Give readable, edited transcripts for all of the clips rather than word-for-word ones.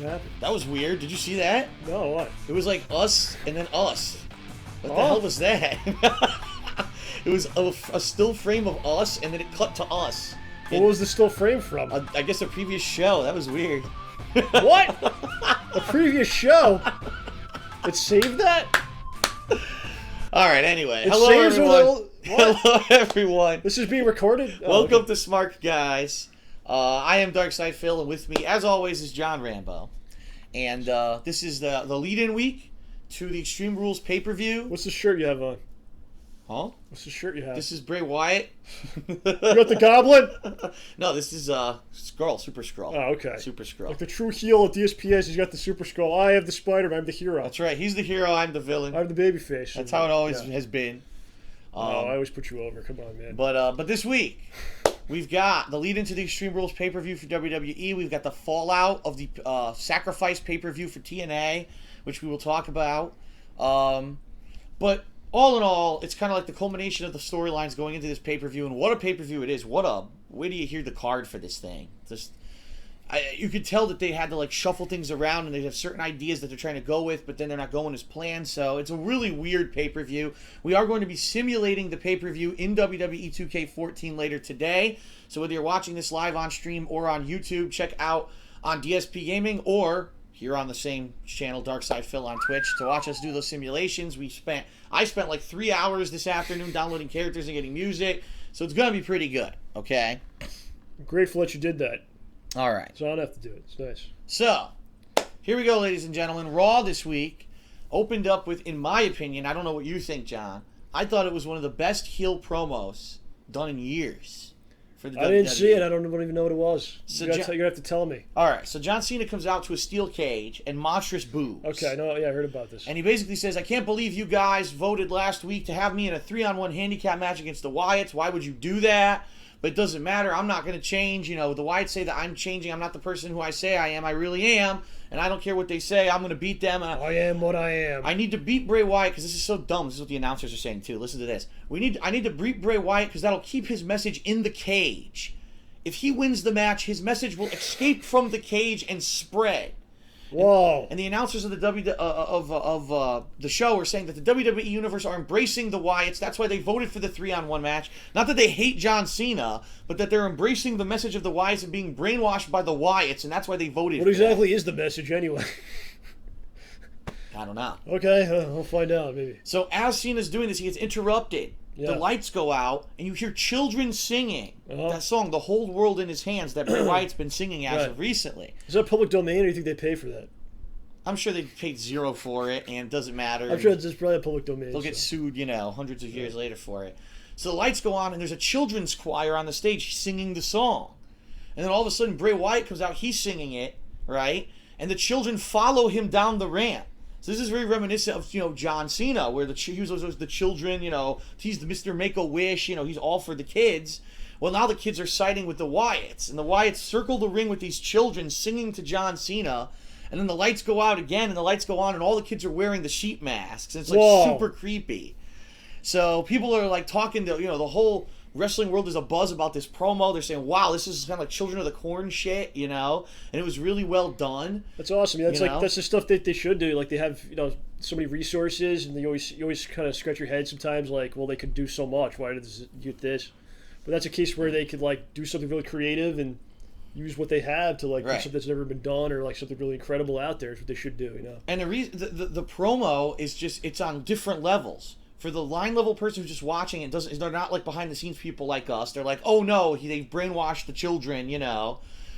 happened? That was weird. Did you see that? No, what? It was like us and then us. What the hell was that? It was a still frame of us, and then it cut to us. What was the still frame from? I guess a previous show. That was weird. What? A previous show? It saved that? All right, anyway. Hello, everyone. Hello, everyone. This is being recorded? Welcome to Smark, guys. I am Darkside Phil, and with me, as always, is John Rambo. And this is the lead-in week to the Extreme Rules pay-per-view. What's the shirt you have on? Huh? What's the shirt you have? This is Bray Wyatt. You got the Goblin? No, this is Skrull, Super Skrull. Oh, okay. Super Skrull. Like the true heel of DSPS, he's got the Super Skrull. I have the Spider-Man, I'm the hero. That's right. He's the hero, I'm the villain. I'm the babyface. That's how it always has been. I always put you over. Come on, man. But this week, we've got the lead into the Extreme Rules pay-per-view for WWE. We've got the fallout of the Sacrifice pay-per-view for TNA, which we will talk about. But all in all, it's kind of like the culmination of the storylines going into this pay-per-view, and what a pay-per-view it is. Where do you hear the card for this thing? You could tell that they had to like shuffle things around, and they have certain ideas that they're trying to go with, but then they're not going as planned. So it's a really weird pay-per-view. We are going to be simulating the pay-per-view in WWE 2K14 later today. So whether you're watching this live on stream or on YouTube, check out on DSP Gaming or here on the same channel, Darkside Phil on Twitch, to watch us do those simulations. I spent like 3 hours this afternoon downloading characters and getting music, so it's going to be pretty good, okay? I'm grateful that you did that. All right. So I don't have to do it. It's nice. So, here we go, ladies and gentlemen. Raw this week opened up with, in my opinion, I don't know what you think, John, I thought it was one of the best heel promos done in years. For the I didn't see it. I don't even know what it was. So you're going to have to tell me. All right. So John Cena comes out to a steel cage and monstrous boobs. Okay. I heard about this. And he basically says, I can't believe you guys voted last week to have me in a 3-on-1 handicap match against the Wyatts. Why would you do that? But it doesn't matter. I'm not going to change. You know, the Wyatts say that I'm changing. I'm not the person who I say I am. I really am. And I don't care what they say. I'm going to beat them. I am what I am. I need to beat Bray Wyatt because this is so dumb. This is what the announcers are saying, too. Listen to this. I need to beat Bray Wyatt because that'll keep his message in the cage. If he wins the match, his message will escape from the cage and spread. Whoa! And the announcers of the show are saying that the WWE Universe are embracing the Wyatts. That's why they voted for the 3-on-1 match. Not that they hate John Cena, but that they're embracing the message of the Wyatts and being brainwashed by the Wyatts, and that's why they voted. What exactly is the message anyway? I don't know. Okay, we'll find out maybe. So as Cena's doing this, he gets interrupted. Yeah. The lights go out, and you hear children singing that song, The Whole World in His Hands, that Bray Wyatt's been singing as of recently. Is that public domain, or do you think they pay for that? I'm sure they paid zero for it, and it doesn't matter. I'm sure it's probably a public domain. They'll get sued, hundreds of years later for it. So the lights go on, and there's a children's choir on the stage singing the song. And then all of a sudden, Bray Wyatt comes out, he's singing it, right? And the children follow him down the ramp. So this is very reminiscent of, John Cena, where he was the children, he's the Mr. Make-A-Wish, he's all for the kids. Well, now the kids are siding with the Wyatts, and the Wyatts circle the ring with these children singing to John Cena, and then the lights go out again, and the lights go on, and all the kids are wearing the sheep masks, and it's super creepy. So people are like talking to, the whole wrestling world is a buzz about this promo. They're saying, wow, this is kind of like Children of the Corn shit, and it was really well done. That's awesome. Yeah, that's the stuff that they should do. Like, they have, so many resources, and you always kind of scratch your head sometimes, like, well, they could do so much. Why did this get this? But that's a case where they could, like, do something really creative and use what they have to, like, do something that's never been done, or, like, something really incredible out there is what they should do, And the promo is just, it's on different levels. For the line level person who's just watching it, they're not like behind the scenes people like us. They're like, oh no, they brainwashed the children,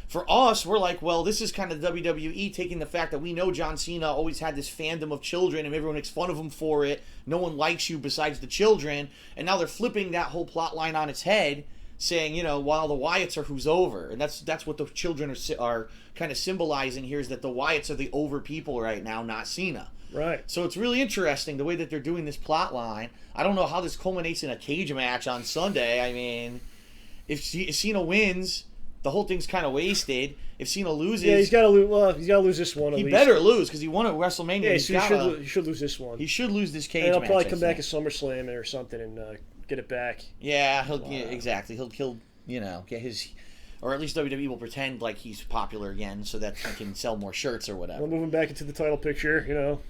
For us, we're like, well, this is kind of WWE taking the fact that we know John Cena always had this fandom of children and everyone makes fun of him for it. No one likes you besides the children. And now they're flipping that whole plot line on its head, saying, while the Wyatts are who's over. And that's what the children are kind of symbolizing here, is that the Wyatts are the over people right now, not Cena. Right. So it's really interesting the way that they're doing this plot line. I don't know how this culminates in a cage match on Sunday. I mean, if Cena wins, the whole thing's kind of wasted. If Cena loses, he's got to lose. Well, he's got to lose this one. He better lose because he won at WrestleMania. Yeah, he should lose this one. He should lose this cage match. And match. he'll probably come back at SummerSlam or something and get it back. Yeah, exactly. He'll get his Or at least WWE will pretend like he's popular again so that he can sell more shirts or whatever. We're moving back into the title picture, you know.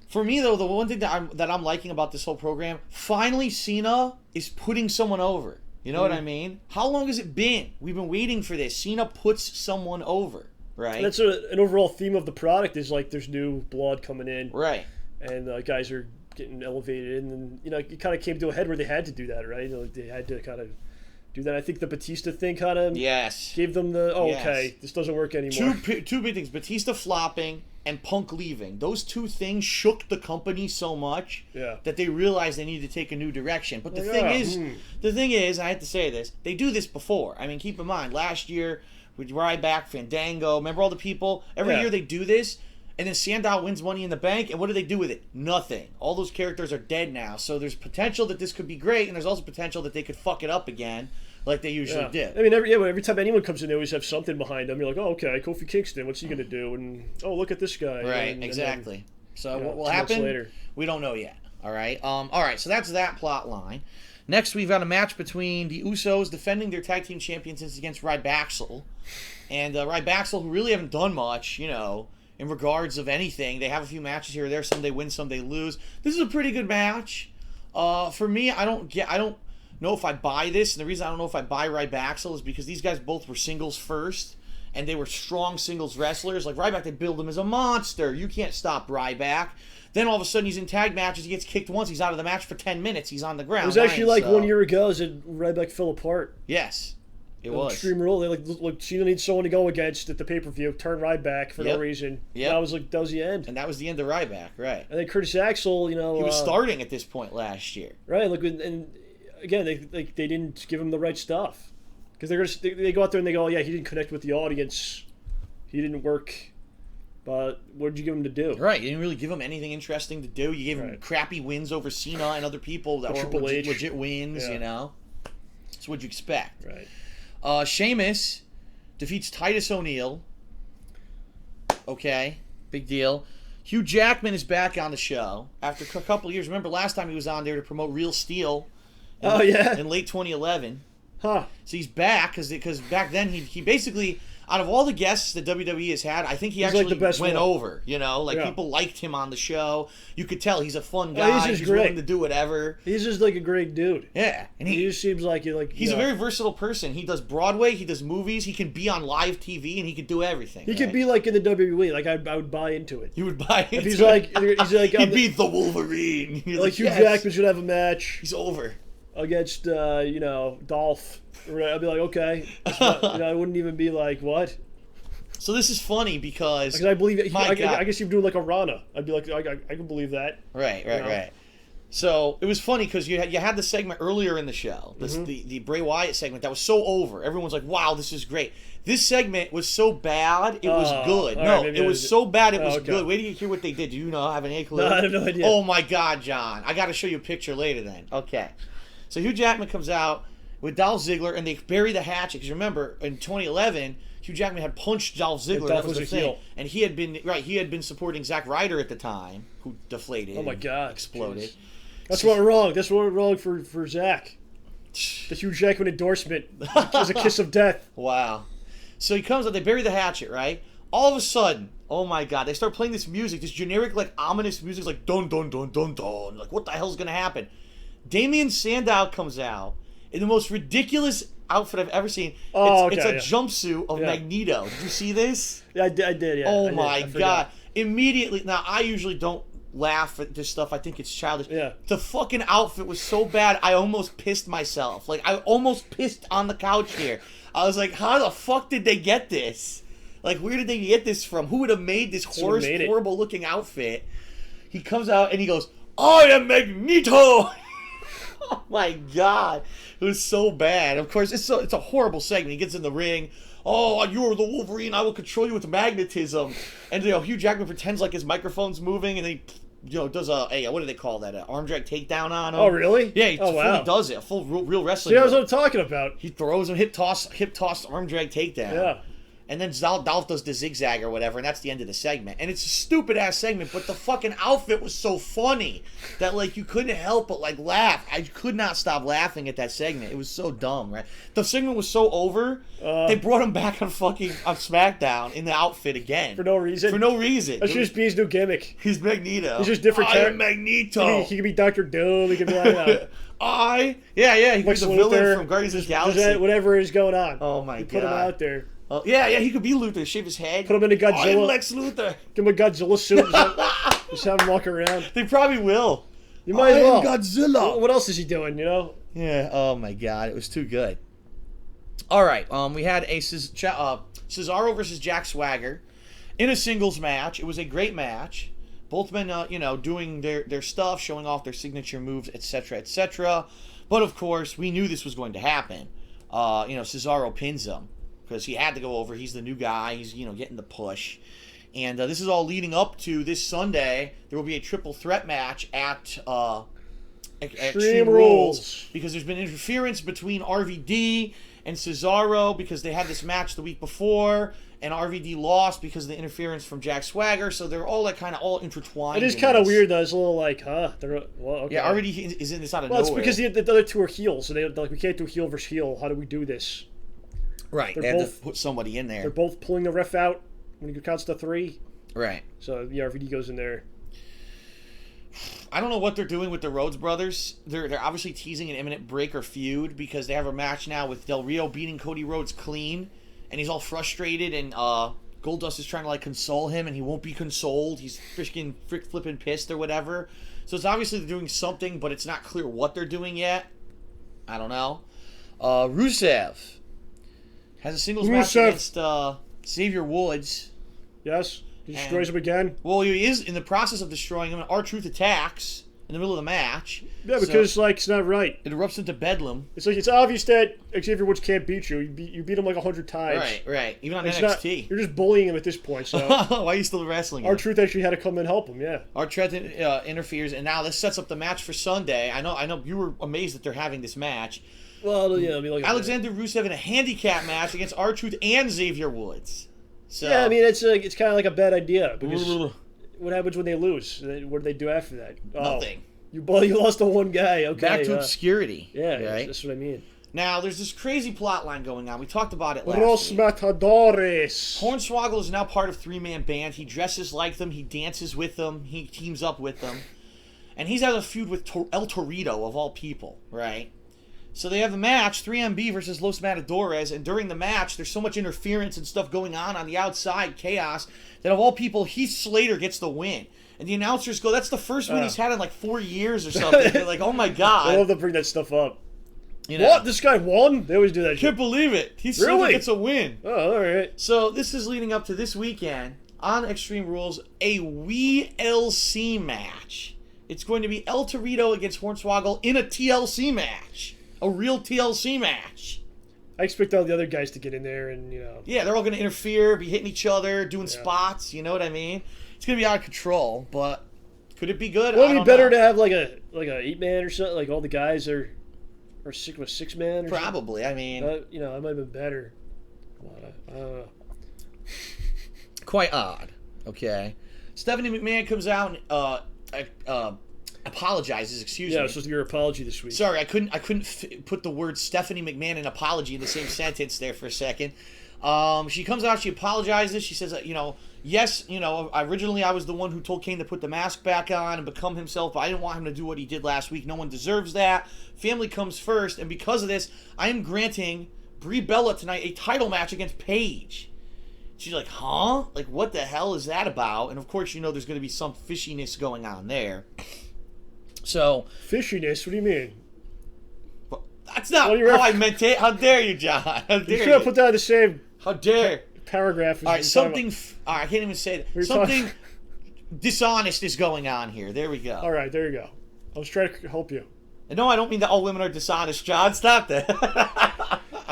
For me, though, the one thing that I'm liking about this whole program, finally Cena is putting someone over. You know what I mean? How long has it been? We've been waiting for this. Cena puts someone over, right? And that's an overall theme of the product is like there's new blood coming in. Right. And guys are getting elevated. And, you know, it kind of came to a head where they had to do that, right? You know, they had to kind of do that. I think the Batista thing kind of gave them the, okay, this doesn't work anymore. Two big things. Batista flopping and Punk leaving. Those two things shook the company so much that they realized they needed to take a new direction. But the thing is, I have to say this, they do this before. I mean, keep in mind, last year with Ryback, Fandango, remember all the people? Every year they do this. And then Sandow wins Money in the Bank, and what do they do with it? Nothing. All those characters are dead now. So there's potential that this could be great, and there's also potential that they could fuck it up again, like they usually did. I mean, every time anyone comes in, they always have something behind them. You're like, oh, okay, Kofi Kingston, what's he going to do? And, oh, look at this guy. Right, exactly. So what will happen? Later. We don't know yet. All right. So that's that plot line. Next, we've got a match between the Usos defending their tag team championships against Ryback and Ryback, who really haven't done much, you know, in regards of anything. They have a few matches here or there. Some they win, some they lose. This is a pretty good match. For me, I don't know if I buy this, and the reason I don't know if I buy Ryback is because these guys both were singles first, and they were strong singles wrestlers. Like Ryback, they build him as a monster. You can't stop Ryback. Then all of a sudden he's in tag matches. He gets kicked once. He's out of the match for 10 minutes. He's on the ground. It was actually 1 year ago that Ryback fell apart. Yes. It was. Extreme Rule. They look, Cena needs someone to go against at the pay-per-view. Turn Ryback for no reason. Yeah. That was the end. And that was the end of Ryback, right? And then Curtis Axel, you know, he was starting at this point last year, right? Look, and again, they didn't give him the right stuff because they go out there and they go, oh, yeah, he didn't connect with the audience, he didn't work. But what did you give him to do? Right, you didn't really give him anything interesting to do. You gave him crappy wins over Cena and other people that were legit wins. You know, that's what you expect, right? Sheamus defeats Titus O'Neil. Okay, big deal. Hugh Jackman is back on the show after a couple of years. Remember last time he was on there to promote Real Steel in late 2011. Huh. So he's back because back then he basically, out of all the guests that WWE has had, I think he actually like the best went one. over. You know, people liked him on the show. You could tell he's a fun guy. He's willing to do whatever. He's just like a great dude. Yeah, and he just seems like he's a very versatile person. He does Broadway, he does movies, he can be on live TV, and he can do everything. He could be like in the WWE. Like I would buy into it. You would buy into it. He'd be the Wolverine. Like Hugh Jackman should have a match. He's over against Dolph. I'd be like, okay. I wouldn't even be like, what? So this is funny because I believe I guess you'd do like a Rana. I'd be like, I can believe that. Right. So it was funny because you had the segment earlier in the show, the Bray Wyatt segment that was so over. Everyone's like, wow, this is great. This segment was so bad, it was good. No, it was so bad, it was good. Wait till you hear what they did. Do you have any clue? No, I have no idea. Oh my God, John. I got to show you a picture later then. Okay. So Hugh Jackman comes out with Dolph Ziggler, and they bury the hatchet. Because remember, in 2011, Hugh Jackman had punched Dolph Ziggler. That was the thing. Heel. And he had been supporting Zack Ryder at the time, who deflated. Oh my God, exploded. Jeez. That's what went wrong. That's what went wrong for Zack. The Hugh Jackman endorsement was a kiss of death. Wow. So he comes out. They bury the hatchet, right? All of a sudden, oh my God, they start playing this music, this generic, ominous music, like dun dun dun dun dun. Like, what the hell's gonna happen? Damian Sandow comes out in the most ridiculous outfit I've ever seen. It's a jumpsuit of Magneto. Did you see this? Yeah, I did. Yeah. Oh my God! Immediately. Now I usually don't laugh at this stuff. I think it's childish. Yeah. The fucking outfit was so bad. I almost pissed myself. Like I almost pissed on the couch here. I was like, how the fuck did they get this? Like, where did they get this from? Who would have made this horrible looking outfit? He comes out and he goes, I am Magneto. Oh my God. It was so bad. Of course, it's a horrible segment. He gets in the ring. Oh, you're the Wolverine. I will control you with magnetism. And Hugh Jackman pretends like his microphone's moving, and he does what do they call that? An arm drag takedown on him. Oh, really? Yeah, he fully does it. A full real wrestling. See, that's what I'm talking about. He throws him hip toss arm drag takedown. Yeah. And then Dolph does the zigzag or whatever, and that's the end of the segment. And it's a stupid-ass segment, but the fucking outfit was so funny that, like, you couldn't help but, like, laugh. I could not stop laughing at that segment. It was so dumb, right? The segment was so over, they brought him back on SmackDown in the outfit again. For no reason? For no reason. That should just be his new gimmick. He's Magneto. He's just different character. Magneto. He could be Dr. Doom. He could be like, he could be the villain from Guardians of the Galaxy. Whatever is going on. Oh, my God. Put him out there. He could be Luthor. Shave his head. Put him in a Godzilla. I'm Lex Luthor. Give him a Godzilla suit. Just have him walk around. They probably will. You might as well. Godzilla. What else is he doing, you know? Yeah. Oh, my God. It was too good. All right. We had a Cesaro versus Jack Swagger in a singles match. It was a great match. Both men, doing their stuff, showing off their signature moves, etc., etc. But, of course, we knew this was going to happen. Cesaro pins him because he had to go over. He's the new guy. He's, getting the push. And this is all leading up to this Sunday. There will be a triple threat match at Extreme Rules because there's been interference between RVD and Cesaro because they had this match the week before, and RVD lost because of the interference from Jack Swagger. So they're all all intertwined. It is kind of weird though. It's a little like, okay. Yeah, RVD is in this out of nowhere. Well, it's because the other two are heels, so they're like, we can't do heel versus heel. How do we do this? Right, they have to put somebody in there. They're both pulling the ref out when he counts to 3. Right. So the RVD goes in there. I don't know what they're doing with the Rhodes brothers. They're obviously teasing an imminent break or feud because they have a match now with Del Rio beating Cody Rhodes clean, and he's all frustrated, and Goldust is trying to console him, and he won't be consoled. He's flipping pissed or whatever. So it's obviously they're doing something, but it's not clear what they're doing yet. I don't know. Rusev has a singles match against Xavier Woods. Yes. He destroys him again. Well, he is in the process of destroying him, and R-Truth attacks in the middle of the match. Yeah, because it's not right. It erupts into bedlam. It's obvious that Xavier Woods can't beat you. You beat him 100 times. Right. Even on NXT. You're just bullying him at this point. So why are you still wrestling him? R-Truth actually had to come and help him. Yeah. R-Truth interferes, and now this sets up the match for Sunday. I know. You were amazed that they're having this match. Well, yeah. Alexander Rusev in a handicap match against R-Truth and Xavier Woods. So, yeah, it's kind of like a bad idea because what happens when they lose? What do they do after that? Nothing. You lost to one guy. Okay. Back to obscurity. Yeah, right? That's what I mean. Now, there's this crazy plot line going on. We talked about it last Los week. Matadores. Hornswoggle is now part of 3-man band. He dresses like them. He dances with them. He teams up with them. And he's had a feud with El Torito, of all people, right? So they have a match, 3MB versus Los Matadores, and during the match, there's so much interference and stuff going on the outside, chaos, that of all people, Heath Slater gets the win. And the announcers go, that's the first win he's had in 4 years or something. They're like, oh my God. I love to bring that stuff up. What? This guy won? They always do that shit. Can't believe it. Heath Slater gets a win. Oh, all right. So this is leading up to this weekend on Extreme Rules, a WeLC match. It's going to be El Torito against Hornswoggle in a TLC match. A real TLC match. I expect all the other guys to get in there and, Yeah, they're all going to interfere, be hitting each other, doing spots, you know what I mean? It's going to be out of control, but could it be good? Would it be better to have like a 8-man or something? Like all the guys are 6-man or Probably, something? I mean. It might have been better. I don't know. Quite odd, okay? Stephanie McMahon comes out and apologizes, excuse me. Yeah, it was supposed to be your apology this week. Sorry, I couldn't put the word Stephanie McMahon and apology in the same sentence there for a second. She comes out, she apologizes, she says, yes, originally I was the one who told Kane to put the mask back on and become himself, but I didn't want him to do what he did last week. No one deserves that. Family comes first, and because of this, I am granting Brie Bella tonight a title match against Paige. She's like, huh? Like, what the hell is that about? And of course, there's going to be some fishiness going on there. So fishiness? What do you mean? That's not how I meant it. How dare you, John? How dare you? Should have put that in the same. How dare paragraph? All right, something. I can't even say that. Something dishonest is going on here. There we go. All right, there you go. I was trying to help you. And no, I don't mean that all women are dishonest, John. Stop that.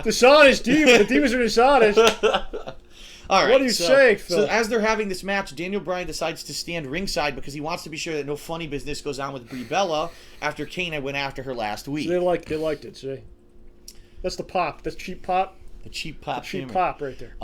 Dishonest divas. The divas are dishonest. All right, what are you saying, Phil? So as they're having this match, Daniel Bryan decides to stand ringside because he wants to be sure that no funny business goes on with Brie Bella after Kane went after her last week. So they liked it, see? That's the pop. That's cheap pop. The cheap pop. The cheap pop right there.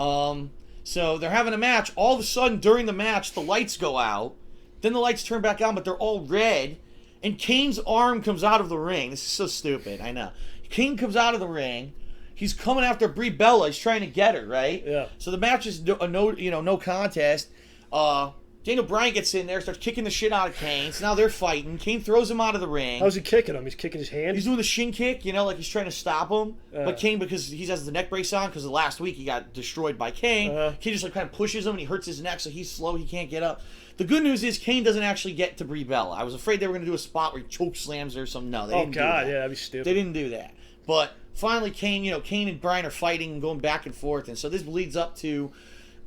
So they're having a match. All of a sudden, during the match, the lights go out. Then the lights turn back on, but they're all red. And Kane's arm comes out of the ring. This is so stupid, I know. Kane comes out of the ring. He's coming after Brie Bella. He's trying to get her, right? Yeah. So the match is no contest. Daniel Bryan gets in there, starts kicking the shit out of Kane. So now they're fighting. Kane throws him out of the ring. How's he kicking him? He's kicking his hand? He's doing the shin kick, like he's trying to stop him. But Kane, because he has the neck brace on, because last week he got destroyed by Kane, Kane just kind of pushes him and he hurts his neck, so he's slow. He can't get up. The good news is Kane doesn't actually get to Brie Bella. I was afraid they were going to do a spot where he choke slams her or something. No, they didn't do that. Yeah, that'd be stupid. They didn't do that. But finally, Kane and Bryan are fighting and going back and forth, and so this leads up to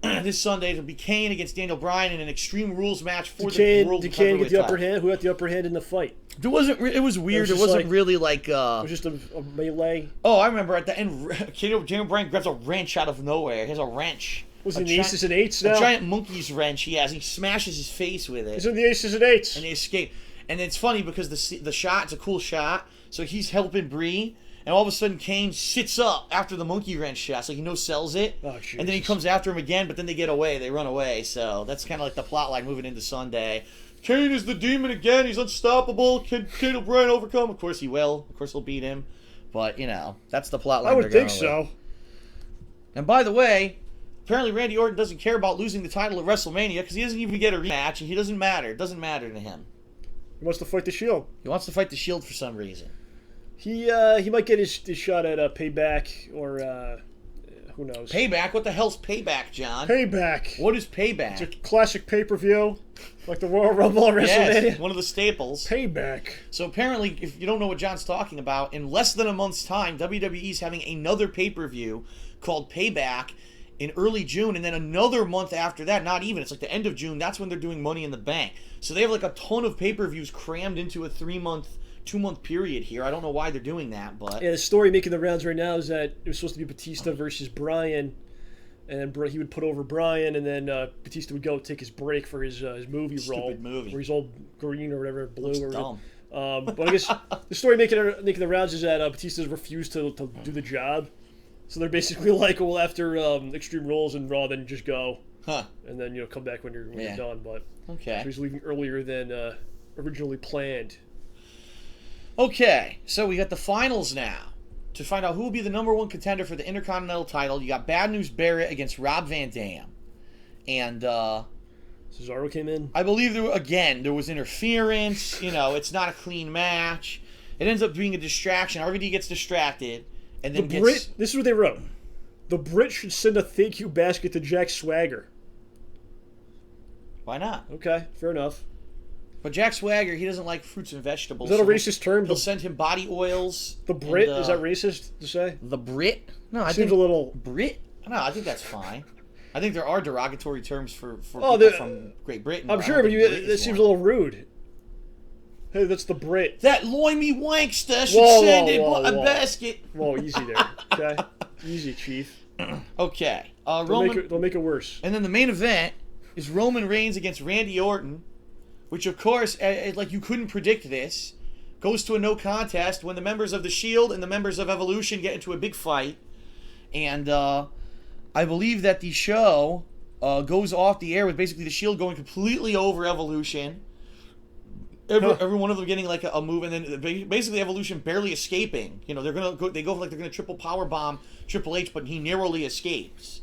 this Sunday. It'll be Kane against Daniel Bryan in an Extreme Rules match for the World Did Kane get the upper title. hand? Who had the upper hand in the fight? It was weird. It wasn't really like. It was just a melee. Oh, I remember at the end, Daniel Bryan grabs a wrench out of nowhere. He has a wrench. Was it the Aces and Eights now? A giant monkey's wrench he has. He smashes his face with it. He's in the Aces and Eights. And they escape. And it's funny because the shot, it's a cool shot. So he's helping Brie. And all of a sudden, Kane sits up after the monkey wrench shot. So he sells it. Oh, and then he comes after him again, but then they get away. They run away. So that's kind of like the plot line moving into Sunday. Kane is the demon again. He's unstoppable. Can Daniel Bryan overcome? Of course he will. Of course he'll beat him. But, that's the plot line. I would think so. And by the way, apparently Randy Orton doesn't care about losing the title at WrestleMania because he doesn't even get a rematch, and he doesn't matter. It doesn't matter to him. He wants to fight the Shield. He wants to fight the Shield for some reason. He might get his shot at Payback or who knows. Payback? What the hell's Payback, John? Payback. What is Payback? It's a classic pay-per-view, like the Royal Rumble or WrestleMania. Yes, one of the staples. Payback. So apparently, if you don't know what John's talking about, in less than a month's time, WWE's having another pay-per-view called Payback in early June, and then another month after that, not even, it's like the end of June, that's when they're doing Money in the Bank. So they have like a ton of pay-per-views crammed into a 2-month period here. I don't know why they're doing that, but... Yeah, the story making the rounds right now is that it was supposed to be Batista versus Bryan, and he would put over Bryan, and then Batista would go take his break for his movie role. Stupid movie. Where he's all green or whatever, blue. Looks or dumb. But I guess the story making the rounds is that Batista's refused to do the job. So they're basically like, well, after Extreme Rules and Raw, then just go. Huh. And then, come back when you're done. But okay. So he's leaving earlier than originally planned. Okay, so we got the finals now. To find out who will be the number one contender for the Intercontinental title, you got Bad News Barrett against Rob Van Dam. And, Cesaro came in. I believe there was interference. It's not a clean match. It ends up being a distraction. RVD gets distracted. And then this is what they wrote. The Brit should send a thank you basket to Jack Swagger. Why not? Okay, fair enough. But Jack Swagger, he doesn't like fruits and vegetables. Is that a racist term? He'll send him body oils. The Brit? Is that racist to say? The Brit? No, I think... Seems a little... Brit? No, I think that's fine. I think there are derogatory terms for people from Great Britain. I'm sure, but that seems a little rude. Hey, that's the Brit. That loimy wankster should send a basket. Whoa, easy there. Okay? Easy, Chief. Okay. Don't make it worse. And then the main event is Roman Reigns against Randy Orton, which, of course, like you couldn't predict this, goes to a no contest when the members of the Shield and the members of Evolution get into a big fight. And I believe that the show goes off the air with basically the Shield going completely over Evolution. Every one of them getting like a move, and then basically Evolution barely escaping. They're gonna triple power bomb Triple H, but he narrowly escapes.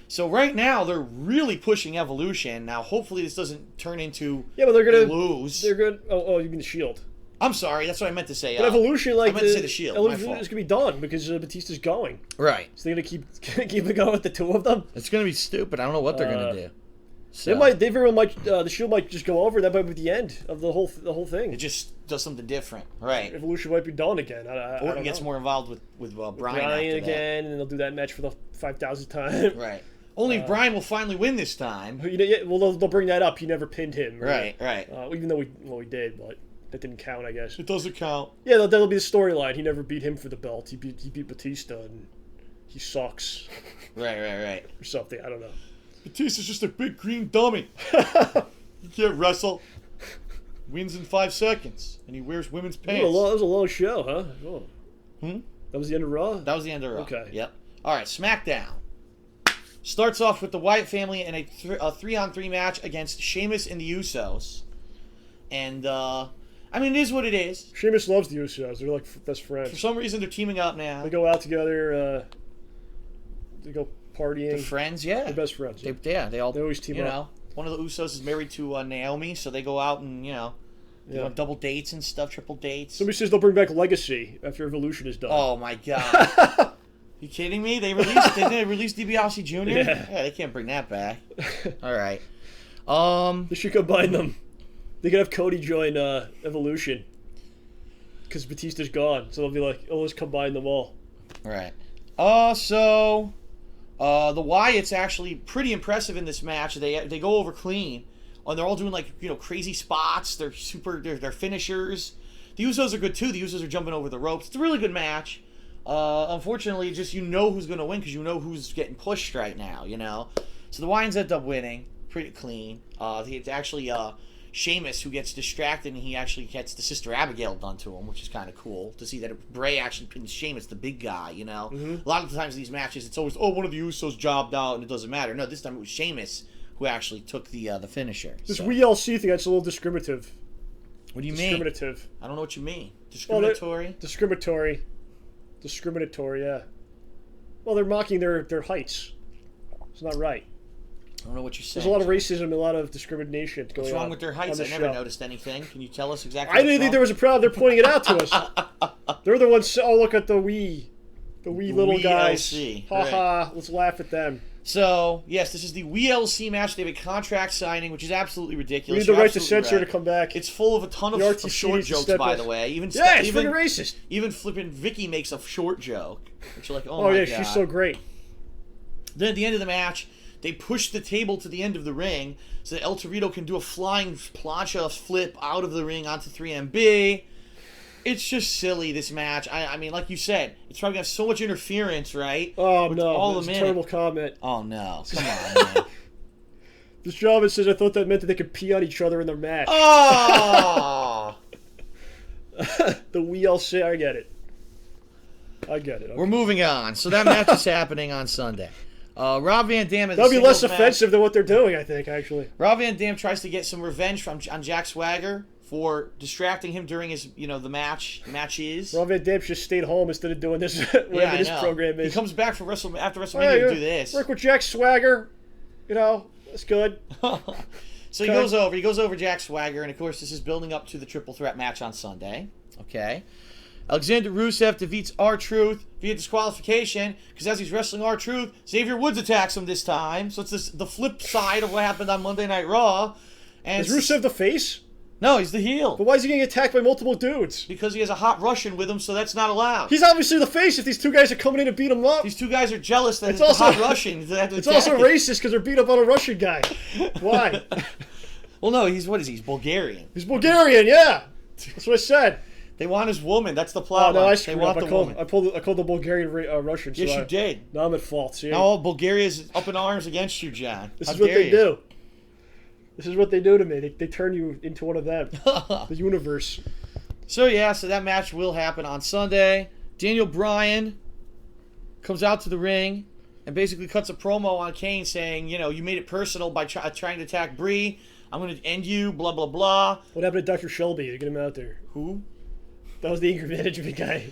So right now they're really pushing Evolution. Now hopefully this doesn't turn into but they're gonna lose. They're good. Oh, you mean the Shield? I'm sorry, that's what I meant to say. But Evolution, I meant to say the Shield. Evolution is gonna be done because Batista's going. Right. So they're gonna keep it going with the two of them. It's gonna be stupid. I don't know what they're gonna do. So. They very much the Shield might just go over. That might be the end of the whole thing. It just does something different, right? Evolution might be done again. Orton gets more involved with Bryan again, and they'll do that match for the 5,000th time. Right. Only Bryan will finally win this time. Well, they'll bring that up. He never pinned him. Right. Even though we did, but that didn't count, I guess. It doesn't count. Yeah, that'll be the storyline. He never beat him for the belt. He beat Batista, and he sucks. Right. Or something. I don't know. Batista's just a big green dummy. He can't wrestle. Wins in 5 seconds, and he wears women's pants. That was a long show, huh? Oh. Hmm? That was the end of Raw? That was the end of Raw. Okay. Yep. All right, Smackdown. Starts off with the Wyatt family in a 3-on-3 match against Sheamus and the Usos. And, I mean, it is what it is. Sheamus loves the Usos. They're like best friends. For some reason, they're teaming up now. They go out together. They go partying. They're friends, yeah. They're best friends. They always team up. Know, one of the Usos is married to Naomi, so they go out and, they go on double dates and stuff, triple dates. Somebody says they'll bring back Legacy after Evolution is done. Oh, my God. You kidding me? Didn't they release DiBiase Jr.? Yeah, they can't bring that back. All right. They should combine them. They could have Cody join Evolution because Batista's gone, so they'll be like, "Oh, let's combine them all." All right. So the Wyatts actually pretty impressive in this match. They go over clean, and they're all doing crazy spots. They're they're finishers. The Usos are good too. The Usos are jumping over the ropes. It's a really good match. Unfortunately, just who's going to win because who's getting pushed right now, So the Wyatts end up winning pretty clean. It's actually Sheamus who gets distracted and he actually gets the Sister Abigail done to him, which is kind of cool to see that Bray actually pins Sheamus, the big guy, A lot of the times in these matches, it's always, one of the Usos jobbed out and it doesn't matter. No, this time it was Sheamus who actually took the finisher. This WLC thing, that's a little discriminative. What do you mean? Discriminative. I don't know what you mean. Discriminatory? Discriminatory, yeah. Well, they're mocking their heights. It's not right. I don't know what you're saying. There's a lot of racism and a lot of discrimination going on. What's wrong with their heights? I never noticed anything. Can you tell us exactly? I didn't think there was a problem. They're pointing it out to us. They're the ones. Oh, look at the wee little guys. LC. Ha ha. Let's laugh at them. So, yes, this is the WLC match. They have a contract signing, which is absolutely ridiculous. We need the right to censor to come back. It's full of a ton of short jokes, by the way. It's freaking racist. Even flipping Vicky makes a short joke. Which you're like, oh my God. She's so great. Then at the end of the match, they push the table to the end of the ring so that El Torito can do a flying plancha flip out of the ring onto 3MB. It's just silly, this match. I mean, like you said, it's probably going to have so much interference, right? Oh, no. That's a terrible comment. Oh, no. Come on, man. This Java says, I thought that meant that they could pee on each other in their match. Oh! The WLC, I get it. Okay. We're moving on. So that match is happening on Sunday. Rob Van Dam is that'll be less offensive than what they're doing, I think, actually. Rob Van Dam tries to get some revenge on Jack Swagger for distracting him during his, the matches. Rob Van Dam just stayed home instead of doing this, whatever this program is. He comes back for after WrestleMania to do this. Work with Jack Swagger, that's good. So he goes over Jack Swagger, and of course this is building up to the triple threat match on Sunday. Okay. Alexander Rusev defeats R-Truth via disqualification because as he's wrestling R-Truth, Xavier Woods attacks him this time. So it's the flip side of what happened on Monday Night Raw. And is Rusev the face? No, he's the heel. But why is he getting attacked by multiple dudes? Because he has a hot Russian with him, so that's not allowed. He's obviously the face if these two guys are coming in to beat him up. These two guys are jealous that it's a hot Russian. It's also racist because they're beat up on a Russian guy. Why? Well, no, he's Bulgarian. He's Bulgarian, yeah. That's what I said. They want his woman. That's the plot. Oh, no, I screwed up. I called the Bulgarian Russian. Yes, you did. Now I'm at fault. See? Now Bulgaria's up in arms against you, John. This is what they do. This is what they do to me. They turn you into one of them. The universe. So that match will happen on Sunday. Daniel Bryan comes out to the ring and basically cuts a promo on Kane saying, you made it personal by trying to attack Brie. I'm going to end you, blah, blah, blah. What happened to Dr. Shelby to get him out there? Who? That was the anger management guy.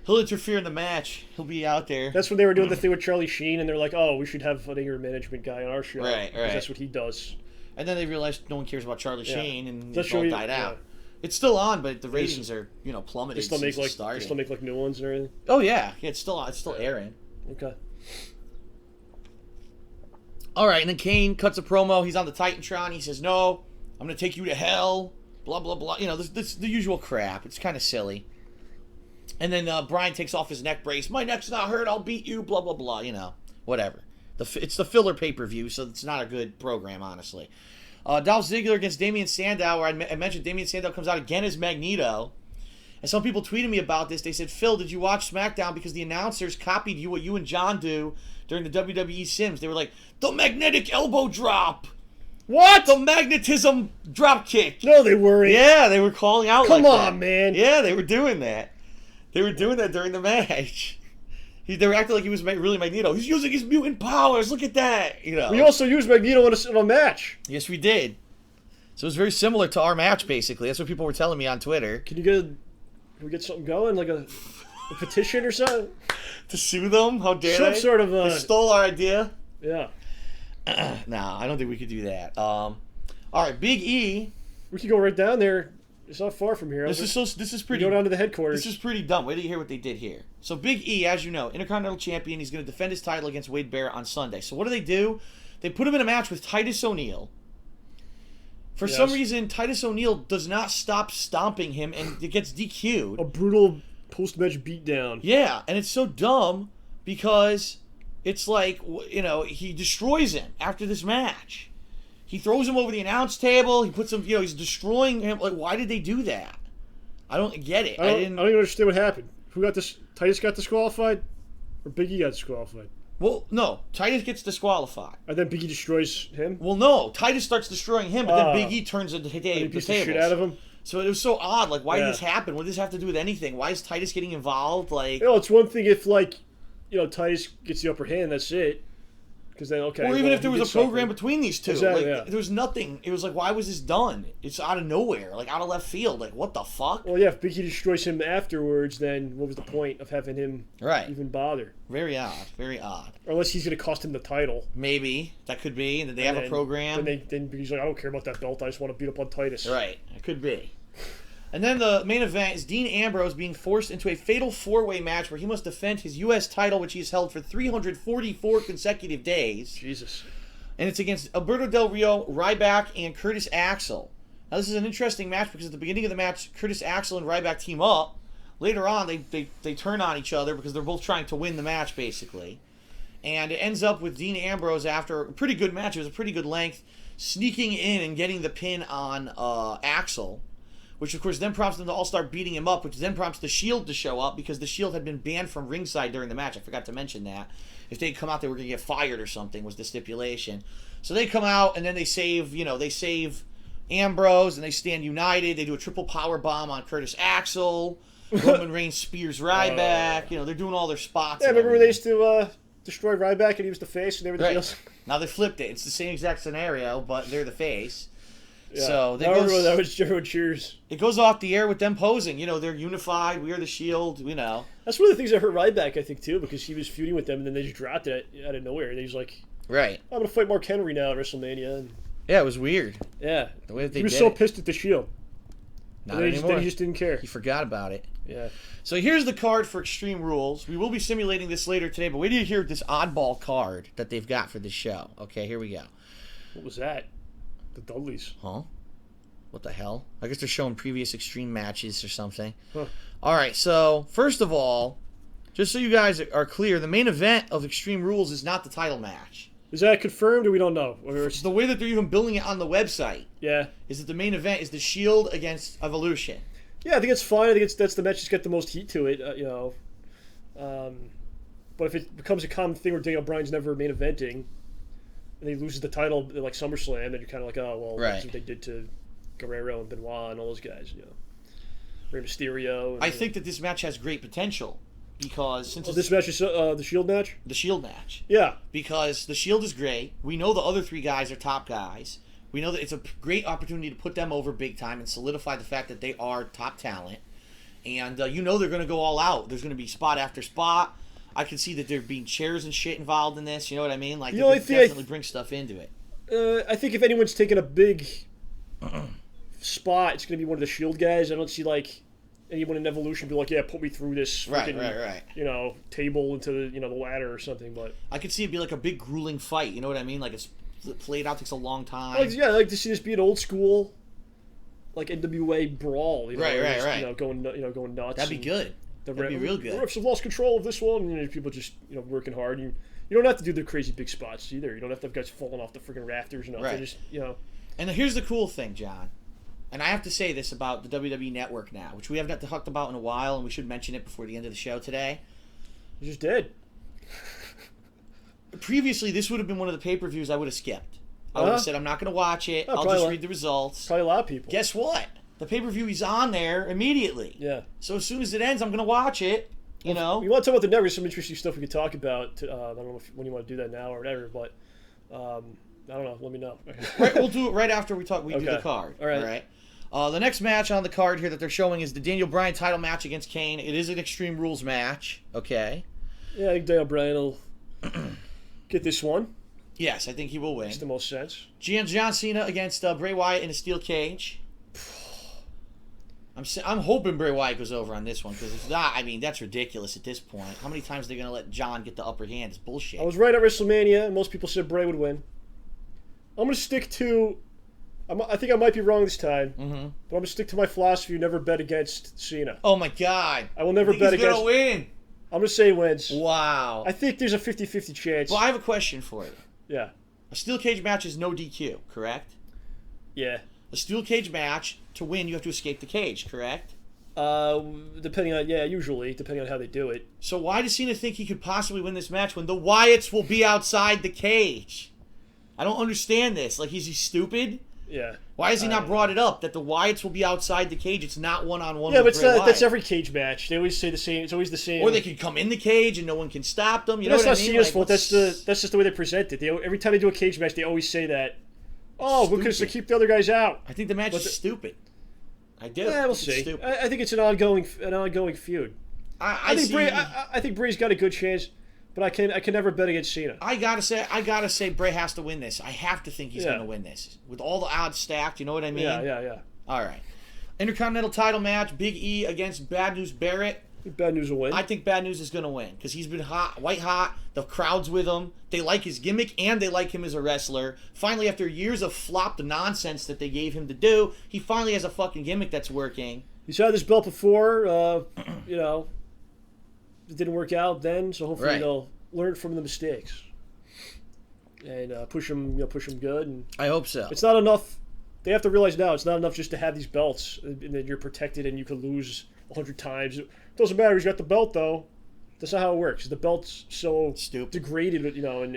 He'll interfere in the match. He'll be out there. That's when they were doing the thing with Charlie Sheen, and they're like, oh, we should have an anger management guy on our show. Right. Because that's what he does. And then they realized no one cares about Charlie Sheen, and it all died out. Yeah. It's still on, but the ratings are, plummeted. They still make new ones and everything? Oh, yeah. It's still on. It's still airing. Okay. All right, and then Kane cuts a promo. He's on the Titantron. He says, no, I'm going to take you to hell. Blah, blah, blah. This the usual crap. It's kind of silly. And then Bryan takes off his neck brace. My neck's not hurt. I'll beat you. Blah, blah, blah. Whatever. It's the filler pay-per-view, so it's not a good program, honestly. Dolph Ziggler against Damian Sandow, where I mentioned Damian Sandow comes out again as Magneto. And some people tweeted me about this. They said, Phil, did you watch Smackdown? Because the announcers copied what you and John do during the WWE Sims. They were like, the magnetic elbow drop. What? The magnetism drop kick. No, they weren't. Yeah, they were calling out Come on, man. Yeah, they were doing that. They were doing that during the match. They were acting like he was really Magneto. He's using his mutant powers. Look at that. You know. We also used Magneto in a match. Yes, we did. So it was very similar to our match, basically. That's what people were telling me on Twitter. Can we get something going, like a petition or something? To sue them? How dare Some they? sort of They stole our idea? Yeah. Nah, I don't think we could do that. All right, Big E. We could go right down there. It's not far from here. This is pretty. Go down to the headquarters. This is pretty dumb. Wait till you hear what they did here. So Big E, as you know, Intercontinental Champion. He's going to defend his title against Wade Barrett on Sunday. So what do? They put him in a match with Titus O'Neil. For some reason, Titus O'Neil does not stop stomping him, and it gets DQ'd. A brutal post-match beatdown. Yeah, and it's so dumb because it's like, you know, he destroys him after this match. He throws him over the announce table. He puts him, you know, he's destroying him. Like, why did they do that? I don't get it. I don't even understand what happened. Who got this? Titus got disqualified? Or Big E got disqualified? Well, no. Titus gets disqualified. And then Big E destroys him? Well, no. Titus starts destroying him, but then Big E turns into the He beats the tables. shit out of him? So it was so odd. Like, why did this happen? What does this have to do with anything? Why is Titus getting involved? Like, you know, it's one thing if, like, you know, Titus gets the upper hand, that's it. Because then, okay. Or even if there was a program between these two. Exactly, like, there was nothing. It was like, why was this done? It's out of nowhere. Like, out of left field. Like, what the fuck? Well, yeah, if Big E destroys him afterwards, then what was the point of having him even bother? Very odd. Very odd. Or unless he's going to cost him the title. Maybe. That could be. And then they have a program. Then Big E's like, I don't care about that belt. I just want to beat up on Titus. Right. It could be. And then the main event is Dean Ambrose being forced into a fatal four-way match where he must defend his U.S. title, which he's held for 344 consecutive days. Jesus. And it's against Alberto Del Rio, Ryback, and Curtis Axel. Now, this is an interesting match because at the beginning of the match, Curtis Axel and Ryback team up. Later on, they turn on each other because they're both trying to win the match, basically. And it ends up with Dean Ambrose, after a pretty good match, it was a pretty good length, sneaking in and getting the pin on Axel. Which, of course, then prompts them to all start beating him up, which then prompts the Shield to show up because the Shield had been banned from ringside during the match. I forgot to mention that. If they'd come out, they were going to get fired or something, was the stipulation. So they come out, and then they save Ambrose, and they stand united. They do a triple power bomb on Curtis Axel. Roman Reigns spears Ryback. They're doing all their spots. Yeah, remember when they used to destroy Ryback and he was the face and everything else? Now they flipped it. It's the same exact scenario, but they're the face. Yeah. So everyone cheers. It goes off the air with them posing. They're unified. We are the Shield. That's one of the things that hurt Ryback, I think, too, because he was feuding with them, and then they just dropped it out of nowhere. And he was like, "Right, I'm gonna fight Mark Henry now at WrestleMania." And yeah, it was weird. Yeah, the way that they he was so pissed at the Shield. Not anymore. Then he just didn't care. He forgot about it. Yeah. So here's the card for Extreme Rules. We will be simulating this later today, but wait till you hear this oddball card that they've got for this show. Okay, here we go. What was that? The Dudleys. Huh? What the hell? I guess they're showing previous Extreme matches or something. Huh. All right, so first of all, just so you guys are clear, the main event of Extreme Rules is not the title match. Is that confirmed or we don't know? It's the way that they're even billing it on the website. Yeah. Is that the main event is the Shield against Evolution. Yeah, I think it's fine. I think that's the match that's got the most heat to it, But if it becomes a common thing where Daniel Bryan's never main eventing, and he loses the title at, like, SummerSlam, then you're kind of like, oh, well, that's what they did to Guerrero and Benoit and all those guys, Rey Mysterio. And, I think that this match has great potential because since this match is the Shield match? The Shield match. Yeah. Because the Shield is great. We know the other three guys are top guys. We know that it's a great opportunity to put them over big time and solidify the fact that they are top talent. And they're going to go all out. There's going to be spot after spot. I can see that there being chairs and shit involved in this. You know what I mean? Like, they definitely bring stuff into it. I think if anyone's taking a big spot, it's going to be one of the Shield guys. I don't see, like, anyone in Evolution be like, yeah, put me through this freaking, table into the ladder or something. But I could see it be like a big grueling fight. You know what I mean? Like, it's played out, takes a long time. I'd like to see this be an old school, like, NWA brawl. Right. Going nuts. That'd be good. That'd be real good. The refs have lost control of this one. And people just working hard. You don't have to do the crazy big spots either. You don't have to have guys falling off the freaking rafters. Right. Just And here's the cool thing, John. And I have to say this about the WWE Network now, which we haven't talked about in a while, and we should mention it before the end of the show today. You just did. Previously, this would have been one of the pay-per-views I would have skipped. I would have said, I'm not going to watch it. I'll just read the results. Probably a lot of people. Guess what? The pay-per-view is on there immediately. Yeah. So as soon as it ends, I'm going to watch it. You know? You want to talk about the network? There's some interesting stuff we could talk about. I don't know when you want to do that now or whatever, but I don't know. Let me know. Right, we'll do it right after we do Okay. the card. All right. The next match on the card here that they're showing is the Daniel Bryan title match against Kane. It is an Extreme Rules match. Okay. Yeah, I think Daniel Bryan will get this one. Yes, I think he will win. Makes the most sense. John Cena against Bray Wyatt in a steel cage. I'm hoping Bray Wyatt goes over on this one, because if not, I mean, that's ridiculous at this point. How many times are they going to let John get the upper hand? It's bullshit. I was right at WrestleMania, and most people said Bray would win. I'm going to stick to... I think I might be wrong this time, but I'm going to stick to my philosophy: you never bet against Cena. Oh my God! I will never bet he's against... He's going to win! I'm going to say he wins. Wow. I think there's a 50-50 chance. Well, I have a question for you. Yeah. A steel cage match is no DQ, correct? Yeah. A steel cage match, to win, you have to escape the cage, correct? Depending on... Yeah, usually, depending on how they do it. So why does Cena think he could possibly win this match when the Wyatts will be outside the cage? I don't understand this. Like, is he stupid? Yeah. Why has he not brought it up that the Wyatts will be outside the cage? It's not one-on-one. Yeah, with but Bray Wyatt. that's every cage match. They always say the same. It's always the same. Or they could come in the cage and no one can stop them. You know that's what not I mean? Cena's fault. That's just the way they present it. Every time they do a cage match, they always say that. Oh, because they keep the other guys out. I think the match is stupid. I do. Yeah, we'll see. I think it's an ongoing feud. I think Bray's got a good chance, but I can never bet against Cena. I gotta say Bray has to win this. I have to think he's gonna win this with all the odds stacked. You know what I mean? Yeah. All right. Intercontinental title match: Big E against Bad News Barrett. Bad News will win. I think Bad News is gonna win because he's been white hot. The crowd's with him. They like his gimmick and they like him as a wrestler. Finally, after years of flopped nonsense that they gave him to do, he finally has a fucking gimmick that's working. He's had this belt before. You know, it didn't work out then, so hopefully they'll learn from the mistakes and push him good. And I hope so. It's not enough. They have to realize now it's not enough just to have these belts and then you're protected and you could lose 100 times. It doesn't matter. He's got the belt though. That's not how it works. The belt's so stupid, degraded, you know, and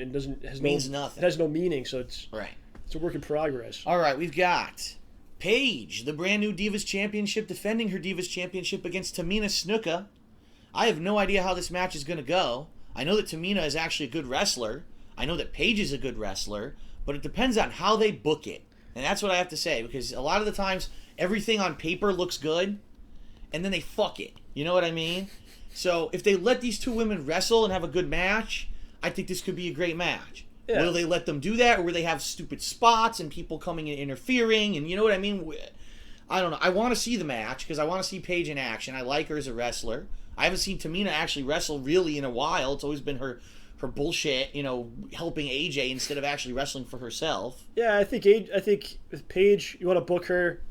means nothing. It has no meaning. So it's right. It's a work in progress. All right, we've got Paige, the brand new Divas Championship, defending her Divas Championship against Tamina Snuka. I have no idea how this match is going to go. I know that Tamina is actually a good wrestler. I know that Paige is a good wrestler, but it depends on how they book it. And that's what I have to say, because a lot of the times, everything on paper looks good, and then they fuck it. You know what I mean? So, if they let these two women wrestle and have a good match, I think this could be a great match. Yeah. Will they let them do that, or will they have stupid spots and people coming and interfering, and you know what I mean? I don't know. I want to see the match, because I want to see Paige in action. I like her as a wrestler. I haven't seen Tamina actually wrestle really in a while. It's always been her bullshit, you know, helping AJ instead of actually wrestling for herself. Yeah, I think with Paige, you want to book her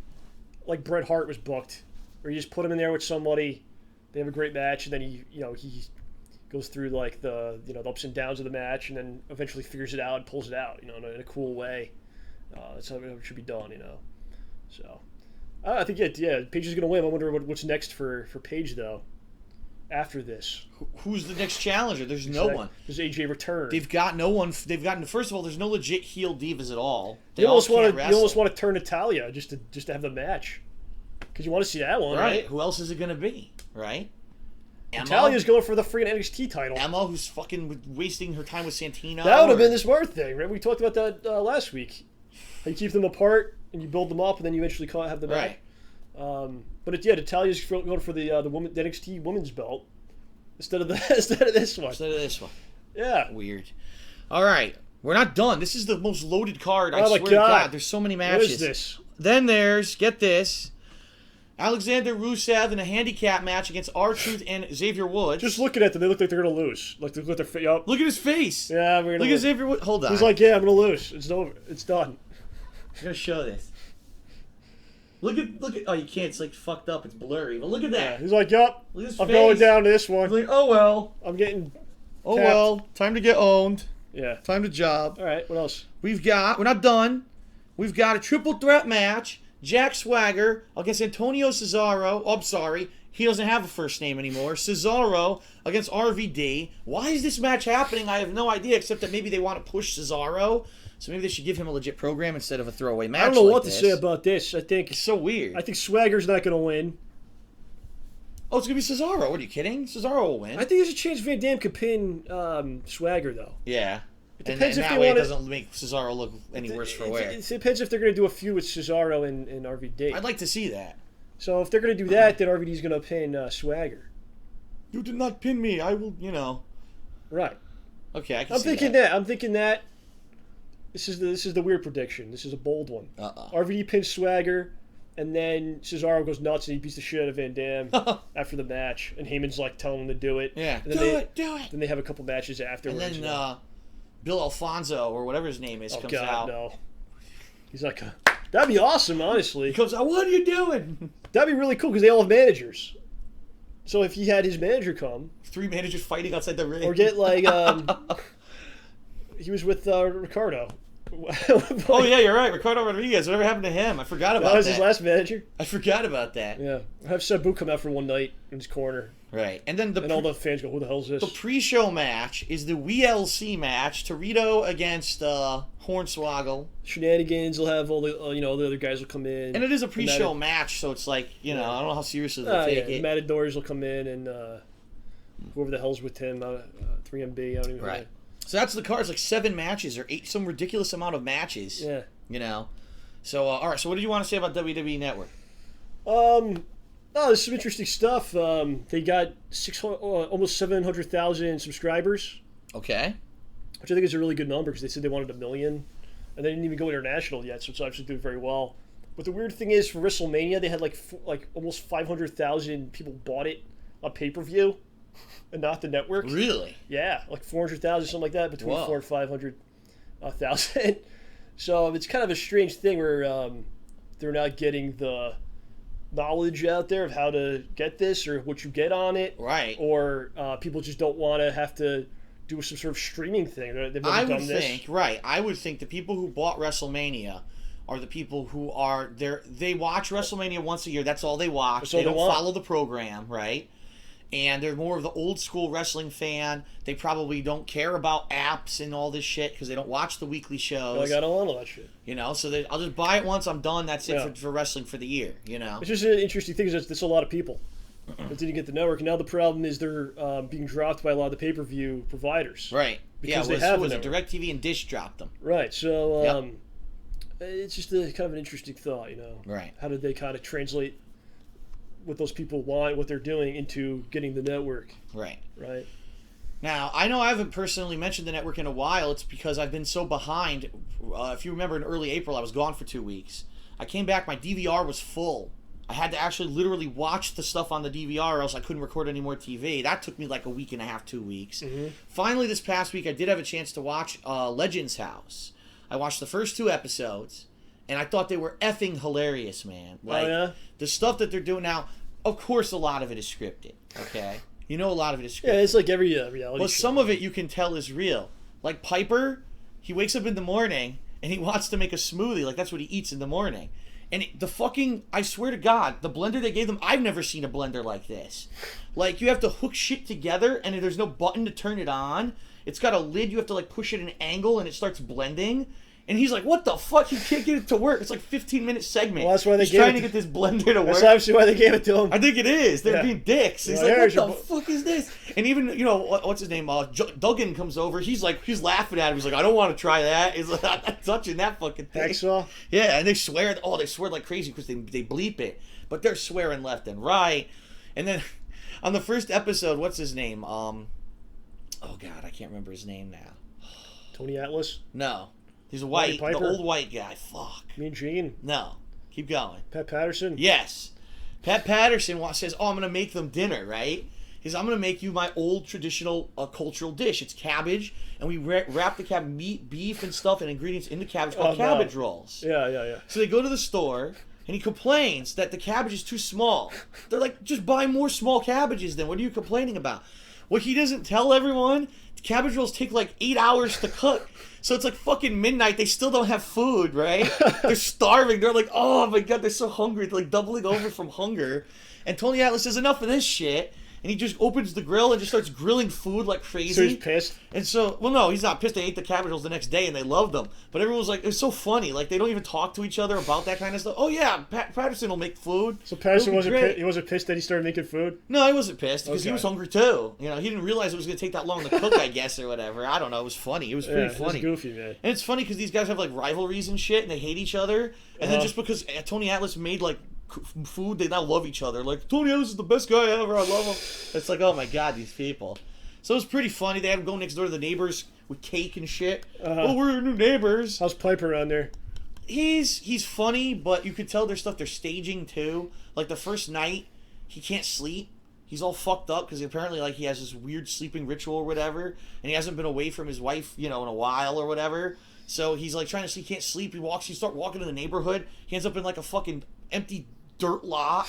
like Bret Hart was booked, where you just put him in there with somebody, they have a great match, and then he goes through like the ups and downs of the match, and then eventually figures it out and pulls it out, you know, in a cool way. That's how it should be done, you know. So I think Paige is gonna win. I wonder what's next for Paige though. After this, who's the next challenger? There's no one. Does AJ return? They've got no one. First of all, there's no legit heel divas at all. You almost want to turn Natalya just to have the match, because you want to see that one, right? Who else is it going to be, right? Natalya's going for the freaking NXT title. Emma, who's fucking wasting her time with Santino. That would have been the smart thing, right? We talked about that last week. How you keep them apart and you build them up, and then you eventually have them right. But Natalya's going for the NXT women's belt instead of this one. Yeah. Weird. All right, we're not done. This is the most loaded card. I swear to God, there's so many matches. What is this? Then there's Alexander Rusev in a handicap match against R-Truth and Xavier Woods. Just looking at them, they look like they're gonna lose. Like they look at their Look at his face. Yeah, we're gonna look at Xavier Woods. Hold on. He's like, yeah, I'm gonna lose. It's over. It's done. I'm gonna show this. Look at. Oh, you can't. It's like fucked up. It's blurry. But look at that. Yeah, he's like, yup. Look at his I'm face. going down to this one. He's like, oh well. I'm getting. Oh tapped. well. Time to get owned. Yeah. Time to job. All right. What else? We're not done. We've got a triple threat match. Jack Swagger against Antonio Cesaro. Oh, I'm sorry. He doesn't have a first name anymore. Cesaro against RVD. Why is this match happening? I have no idea, except that maybe they want to push Cesaro. So maybe they should give him a legit program instead of a throwaway match. I don't know what to say about this. I think it's so weird. I think Swagger's not going to win. Oh, it's going to be Cesaro. What are you kidding? Cesaro will win. I think there's a chance Van Dam could pin Swagger, though. Yeah. It depends and if that they way want it doesn't make Cesaro look any worse for wear. It depends if they're going to do a feud with Cesaro and RVD. I'd like to see that. So if they're going to do that, then RVD's going to pin Swagger. You did not pin me. I will, Right. Okay, I can I'm see thinking that. I'm thinking that. This is the weird prediction. This is a bold one. RVD pins Swagger, and then Cesaro goes nuts and he beats the shit out of Van Dam after the match. And Heyman's like telling him to do it. Yeah, and then do it. Then they have a couple matches afterwards. And then Bill Alfonso, or whatever his name is, comes out. No. He's like, that'd be awesome, honestly. He comes out, what are you doing? That'd be really cool because they all have managers. So if he had his manager come. 3 managers fighting outside the ring. Or get like, he was with Ricardo. Oh, yeah, you're right. Ricardo Rodriguez. Whatever happened to him? I forgot about that. That was his last manager? I forgot about that. Yeah. Have Sabu come out for one night in his corner. Right. And then all the fans go, who the hell is this? The pre-show match is the WLC match. Torito against Hornswoggle. Shenanigans will have all the, the other guys will come in. And it is a pre-show match, so it's like, I don't know how seriously they'll take it. Matadors will come in and whoever the hell's with him, 3MB, I don't even know. So that's the card. It's like 7 matches or 8, some ridiculous amount of matches. Yeah. So, all right. So what do you want to say about WWE Network? There's some interesting stuff. They got almost 700,000 subscribers. Okay. Which I think is a really good number because they said they wanted 1 million. And they didn't even go international yet, so it's obviously doing very well. But the weird thing is, for WrestleMania, they had like almost 500,000 people bought it on pay-per-view. And not the network. Really? Yeah, like 400,000, something like that, between 400,000 and 500,000. So it's kind of a strange thing where they're not getting the knowledge out there of how to get this or what you get on it. Right. Or people just don't want to have to do some sort of streaming thing. They've never done this. I would think the people who bought WrestleMania are the people who are there. They watch WrestleMania once a year. That's all they watch. They don't follow the program, right? And they're more of the old school wrestling fan. They probably don't care about apps and all this shit because they don't watch the weekly shows. Like, I don't want all that shit. So I'll just buy it once, I'm done, that's it for wrestling for the year, It's just an interesting thing is there's a lot of people that didn't get the network. And now the problem is they're being dropped by a lot of the pay-per-view providers. Right. Because they have it? DirecTV and Dish dropped them. Right. So it's just kind of an interesting thought, Right. How did they kind of translate what those people want, what they're doing, into getting the network. Right. Now, I know I haven't personally mentioned the network in a while. It's because I've been so behind. If you remember, in early April, I was gone for 2 weeks. I came back, my DVR was full. I had to actually literally watch the stuff on the DVR or else I couldn't record any more TV. That took me like a week and a half, 2 weeks. Mm-hmm. Finally, this past week, I did have a chance to watch Legends House. I watched the first 2 episodes. And I thought they were effing hilarious, man. Like, the stuff that they're doing now, of course, a lot of it is scripted, okay? A lot of it is scripted. Yeah, it's like every reality But show. some of it you can tell is real. Like Piper, he wakes up in the morning and he wants to make a smoothie. Like, that's what he eats in the morning. And I swear to God, the blender they gave them, I've never seen a blender like this. Like, you have to hook shit together and there's no button to turn it on. It's got a lid, you have to, like, push it at an angle and it starts blending. And he's like, what the fuck? He can't get it to work. It's like a 15-minute segment. Well, that's why he's trying to get this blender to work. That's obviously why they gave it to him. I think it is. They're being dicks. He's like, what the fuck is this? And even, what's his name? Duggan comes over. He's laughing at him. He's like, I don't want to try that. He's like, I'm not touching that fucking thing. Hacksaw? Yeah, and they swear like crazy because they bleep it. But they're swearing left and right. And then on the first episode, what's his name? Oh, God, I can't remember his name now. Tony Atlas? No. He's the old white guy. Fuck. Mean Gene? No. Keep going. Pat Patterson? Yes. Pat Patterson says, I'm going to make them dinner, right? I'm going to make you my old traditional cultural dish. It's cabbage, and we wrap the meat, beef, and stuff, and ingredients in the cabbage called cabbage rolls. Yeah. So they go to the store, and he complains that the cabbage is too small. They're like, just buy more small cabbages then. What are you complaining about? What he doesn't tell everyone, the cabbage rolls take like 8 hours to cook. So it's like fucking midnight. They still don't have food, right? They're starving. They're like, oh my God, they're so hungry. They're like doubling over from hunger. And Tony Atlas says, enough of this shit. and he just opens the grill and just starts grilling food like crazy. So he's pissed? And so, well, no, he's not pissed. They ate the cabbages the next day and they loved them. But everyone was like, it's so funny. Like, they don't even talk to each other about that kind of stuff. Oh, yeah, Patterson will make food. So Patterson wasn't pissed that he started making food? No, he wasn't pissed because he was hungry too. You know, he didn't realize it was going to take that long to cook, I guess, or whatever. I don't know. It was funny. It was pretty funny. It was goofy, man. And it's funny because these guys have, like, rivalries and shit, and they hate each other. And then just because Tony Atlas made, like, food, they now love each other. Like, Tony Atlas is the best guy ever. I love him. It's like, oh, my God, these people. So it was pretty funny. They had him go next door to the neighbors with cake and shit. Oh, we're your new neighbors. How's Piper around there? He's funny, but you could tell there's stuff they're staging, too. Like, the first night, he can't sleep. He's all fucked up because apparently, like, he has this weird sleeping ritual or whatever, and he hasn't been away from his wife, you know, in a while or whatever. So he's, like, trying to sleep, he can't sleep. He starts walking in the neighborhood. He ends up in, like, a fucking empty dirt lot.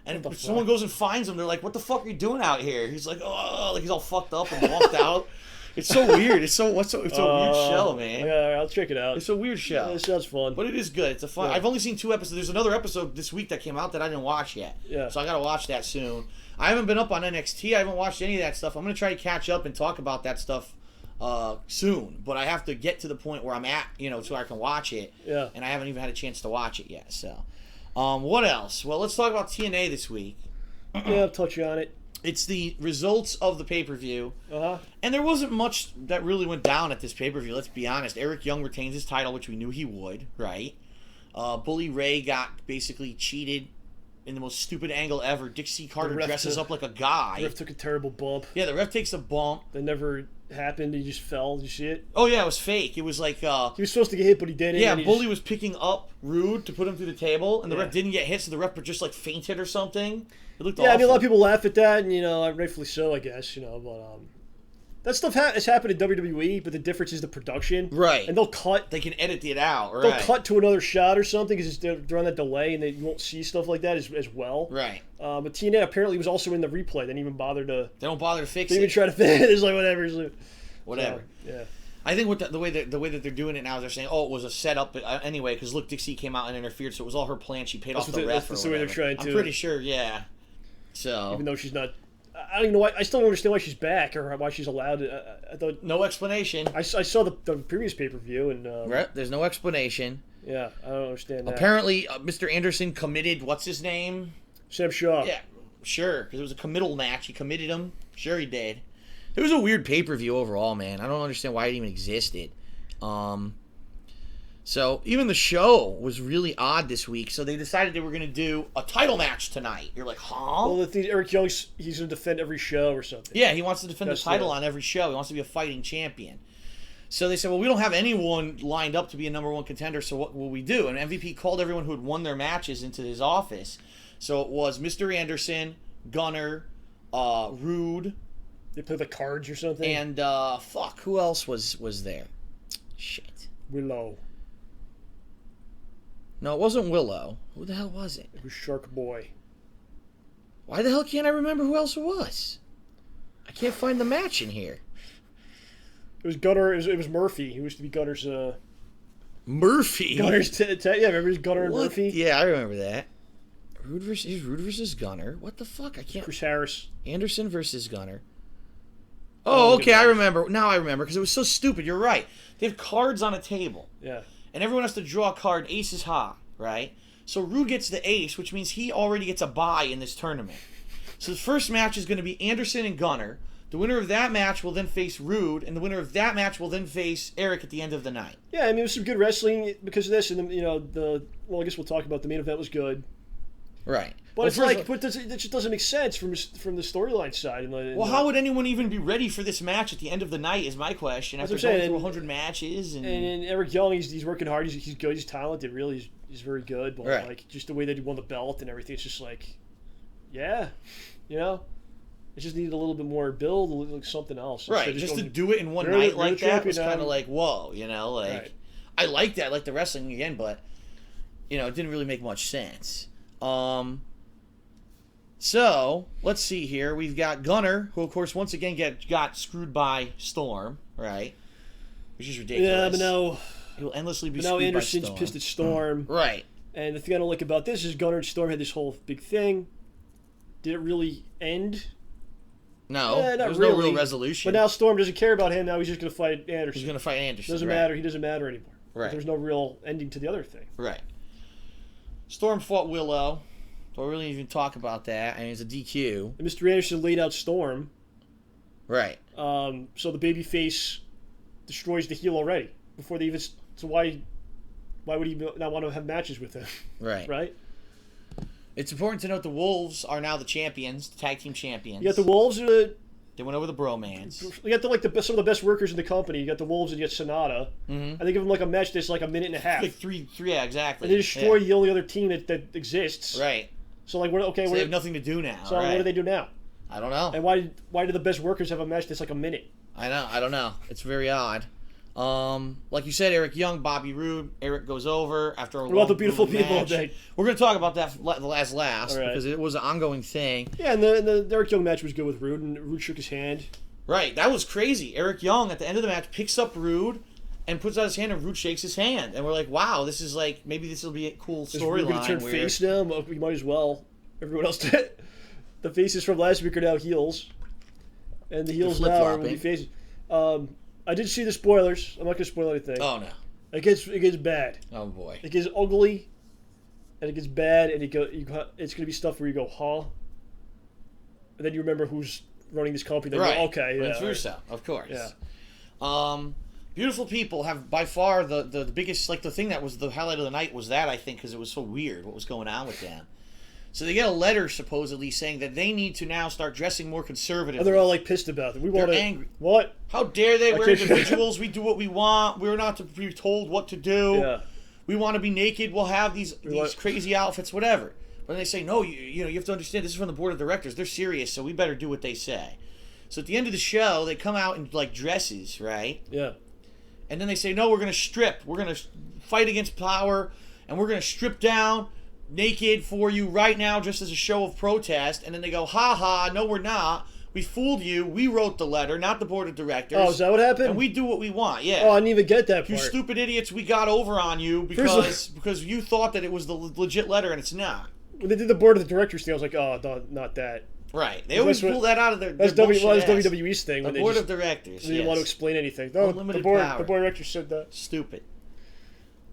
And if someone goes and finds him, they're like, what the fuck are you doing out here? He's like, oh, like he's all fucked up and walked out. It's so weird. It's a weird show, man. Yeah, I'll check it out. It's a weird show. Yeah, it sounds fun. But it is good. It's a fun. Yeah. I've only seen 2 episodes. There's another episode this week that came out that I didn't watch yet. Yeah. So I gotta watch that soon. I haven't been up on NXT. I haven't watched any of that stuff. I'm gonna try to catch up and talk about that stuff soon. But I have to get to the point where I'm at, you know, so I can watch it. Yeah. And I haven't even had a chance to watch it yet. So, what else? Well, let's talk about TNA this week. Yeah, I'll touch on it. It's the results of the pay-per-view. Uh-huh. And there wasn't much that really went down at this pay-per-view, let's be honest. Eric Young retains his title, which we knew he would, right? Bully Ray got basically cheated in the most stupid angle ever. Dixie Carter dresses up like a guy. The ref took a terrible bump. Yeah, the ref takes a bump. That never happened. He just fell. Did you see it? Oh, yeah, it was fake. It was like... he was supposed to get hit, but he didn't. Yeah, Bully was picking up Rude to put him through the table, and the ref didn't get hit, so the ref just, like, fainted or something. It looked awful. I mean, a lot of people laugh at that, and, you know, rightfully so, I guess, you know, but, that stuff has happened in WWE, but the difference is the production. Right. And they'll cut. They can edit it out, right. They'll cut to another shot or something because they're on that delay and you won't see stuff like that as well. Right. But TNA apparently was also in the replay. They didn't even bother to... They don't bother to fix it. They didn't even try to fix it. It's like, whatever. Whatever. So, yeah. I think the way that they're doing it now is they're saying, oh, it was a setup anyway, because look, Dixie came out and interfered, so it was all her plan. She paid off the ref or whatever. That's the way they're trying to... I'm pretty sure, yeah. So... Even though she's not... I don't even know why. I still don't understand why she's back or why she's allowed to. I thought no explanation. I saw the previous pay-per-view and right, there's no explanation. Yeah, I don't understand that. Apparently, Mr. Anderson committed what's his name? Sam Shaw. Yeah, sure, because it was a committal match. He committed him. Sure, he did. It was a weird pay-per-view overall, man. I don't understand why it even existed. So even the show was really odd this week. So they decided they were going to do a title match tonight. You're like, huh? Well, the thing, Eric Young's he's going to defend every show or something. Yeah, he wants to defend the title on every show. He wants to be a fighting champion. So they said, well, we don't have anyone lined up to be a number 1 contender, so what will we do? And MVP called everyone who had won their matches into his office. So it was Mr. Anderson, Gunner, Rude. They played the cards or something? And, who else was there? Shit. Willow. No, it wasn't Willow. Who the hell was it? It was Shark Boy. Why the hell can't I remember who else it was? I can't find the match in here. It was Gunner. It was Murphy. He used to be Gunner's... Murphy? Gunner's... yeah, remember it was Gunner and Murphy? Yeah, I remember that. Rude versus Gunner. What the fuck? I can't... Chris Harris. Anderson versus Gunner. Oh, okay, I remember. Now I remember, because it was so stupid. You're right. They have cards on a table. Yeah. And everyone has to draw a card. Ace is high, right? So Rude gets the ace, which means he already gets a bye in this tournament. So the first match is going to be Anderson and Gunner. The winner of that match will then face Rude, and the winner of that match will then face Eric at the end of the night. Yeah, I mean, it was some good wrestling because of this, and then, you know, I guess we'll talk about the main event was good. Right. But it's like, it just doesn't make sense from the storyline side. Well, how would anyone even be ready for this match at the end of the night is my question. After going through 100 matches. And Eric Young, he's working hard. He's good. He's talented. Really, he's very good. But, like, just the way that he won the belt and everything, it's just like, yeah, you know? It just needed a little bit more build, like something else. Right, just to do it in one night like that was kind of like, whoa, you know? Like, right. I like that, like the wrestling again, but, you know, it didn't really make much sense. So, let's see here. We've got Gunner, who, of course, once again got screwed by Storm, right? Which is ridiculous. Yeah, but now... He'll endlessly be screwed Anderson's by Storm. Pissed at Storm. Right. And the thing I don't like about this is Gunner and Storm had this whole big thing. Did it really end No, not there was really. no real resolution. But now Storm doesn't care about him. Now he's just going to fight Anderson. He's going to fight Anderson. Doesn't matter. He doesn't matter anymore. Right. There's no real ending to the other thing. Right. Storm fought Willow. Don't really even talk about that. I mean, it's a DQ. And Mr. Anderson laid out Storm. Right. So the babyface destroys the heel already before they even. So why would he not want to have matches with him? Right. Right. It's important to note the Wolves are now the champions, the tag team champions. You got the Wolves. They went over the bromance. You got some of the best workers in the company. You got the Wolves and you got Sonata. Mm-hmm. And they give them like a match that's like a minute and a half. Like three, yeah, exactly. And they destroy the only other team that exists. Right. So like, what? Okay, so they have nothing to do now. So what do they do now? I don't know. And why do the best workers have a match that's like a minute? I know. I don't know. It's very odd. Like you said, Eric Young, Bobby Roode. Eric goes over after a What about the beautiful people match. thing? We're going to talk about that the last right. because it was an ongoing thing. Yeah, and the Eric Young match was good with Roode, and Roode shook his hand. Right, that was crazy. Eric Young at the end of the match picks up Roode and puts out his hand, and Roode shakes his hand, and we're like, "Wow, this is like maybe this will be a cool storyline." Going to turn face now? Well, we might as well. Everyone else did. The faces from last week are now heels, and the heels now are going to be faces. I did see the spoilers. I'm not going to spoil anything. Oh no, it gets bad. Oh boy, it gets ugly, and it gets bad, and it's going to be stuff where you go, "Huh," and then you remember who's running this company. Then right? Go, okay, yeah, it's Rusev, of course. Yeah. Beautiful people have by far the biggest, like the thing that was the highlight of the night was that, I think, because it was so weird what was going on with them. So they get a letter supposedly saying that they need to now start dressing more conservatively. And they're all like pissed about it. They're angry. What? How dare they? We're individuals. We do what we want. We're not to be told what to do. Yeah. We want to be naked. We'll have these crazy outfits, whatever. But they say, no, you have to understand, this is from the board of directors. They're serious, so we better do what they say. So at the end of the show, they come out in like dresses, right? Yeah. And then they say, no, we're going to strip. We're going to fight against power, and we're going to strip down naked for you right now just as a show of protest. And then they go, ha ha, no, we're not. We fooled you. We wrote the letter, not the board of directors. Oh, is that what happened? And we do what we want, yeah. Oh, I didn't even get that part. You stupid idiots, we got over on you because you thought that it was the legit letter, and it's not. When they did the board of the directors thing, I was like, oh, no, not that. Right. They always pull that out of their That's WWE's thing. The board of directors. They didn't want to explain anything. No, Unlimited the board power. of directors said that. Stupid.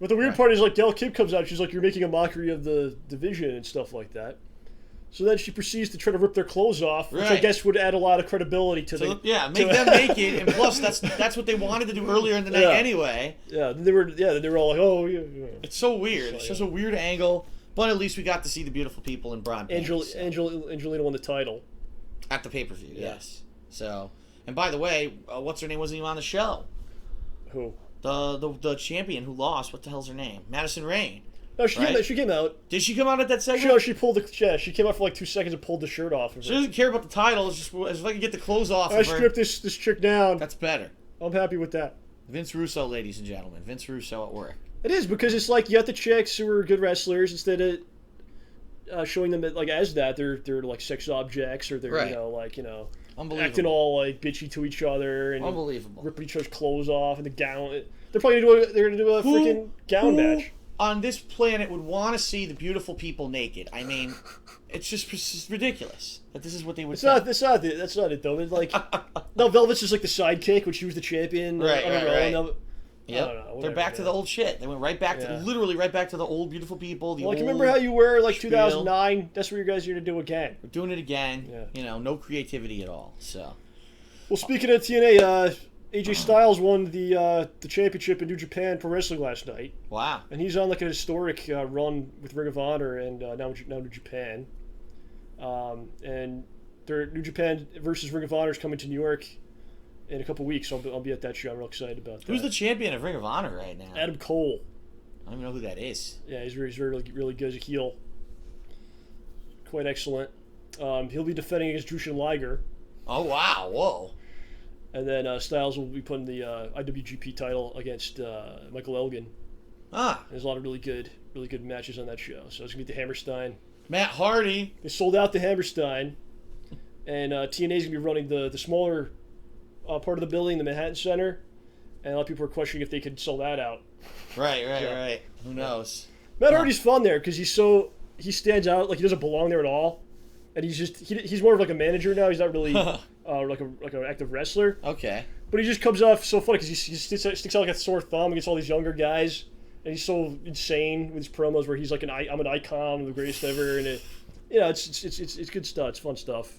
But the weird part is, like, Gail Kim comes out, she's like, you're making a mockery of the division and stuff like that. So then she proceeds to try to rip their clothes off, which I guess would add a lot of credibility to them. Yeah, make them naked, and plus that's what they wanted to do earlier in the night anyway. Yeah, then they were all like, oh yeah. It's so weird. It's just a weird angle, but at least we got to see the beautiful people in Braun pants. Angelina won the title at the pay-per-view. Yes. So, and by the way, what's her name wasn't even on the show. Who? The champion who lost. What the hell's her name? Madison Rayne. No, she came out. Did she come out at that segment? She pulled she came out for like 2 seconds and pulled the shirt off of her. She doesn't care about the title. It's just if I can get the clothes off. I stripped this chick down. That's better. I'm happy with that. Vince Russo, ladies and gentlemen. Vince Russo at work. It is, because it's like you got the chicks who are good wrestlers, instead of showing them like as that they're like sex objects, or they're acting all like bitchy to each other and unbelievable, ripping each other's clothes off and the gown. They're probably gonna do a freaking gown match. On this planet would want to see the beautiful people naked? I mean, it's just ridiculous that this is what they would say. That's not it though. It's like no, Velvet's just like the sidekick when she was the champion. Right. Yep. They're back to the old shit. They went right back to literally right back to the old beautiful people. Like, remember how you were like 2009? That's what you guys are gonna do again. We're doing it again. Yeah. No creativity at all. So. Well, speaking of TNA, AJ Styles won the championship in New Japan Pro Wrestling last night. Wow. And he's on like an historic run with Ring of Honor and now New Japan. And their New Japan versus Ring of Honor is coming to New York in a couple weeks. So I'll be at that show. I'm real excited about that. Who's the champion of Ring of Honor right now? Adam Cole. I don't even know who that is. Yeah, he's really good as a heel. Quite excellent. He'll be defending against Jushin Liger. Oh, wow. Whoa. And then Styles will be putting the IWGP title against Michael Elgin. And there's a lot of really good matches on that show. So it's going to be the Hammerstein. Matt Hardy. They sold out the Hammerstein. And TNA is going to be running the smaller part of the building, the Manhattan Center. And a lot of people are questioning if they could sell that out. Right. Who knows? Matt Hardy's fun there because he stands out. Like, he doesn't belong there at all. and he's more of like a manager now. He's not really like an active wrestler. Okay. But he just comes off so funny because he sticks out like a sore thumb against all these younger guys, and he's so insane with his promos where he's like I'm an icon, I'm the greatest ever, and it's good stuff. It's fun stuff.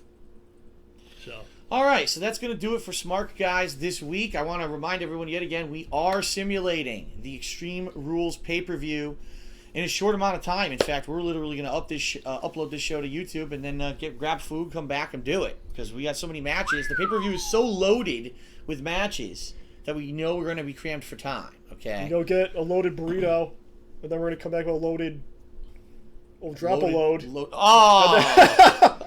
So. All right, so that's going to do it for Smark, guys, this week. I want to remind everyone yet again, we are simulating the Extreme Rules pay-per-view in a short amount of time. In fact, we're literally going to upload this show to YouTube and then grab food, come back, and do it because we got so many matches. The pay-per-view is so loaded with matches that we know we're going to be crammed for time. Okay. You go get a loaded burrito, and then we're going to come back with a loaded. We'll drop a load. Oh!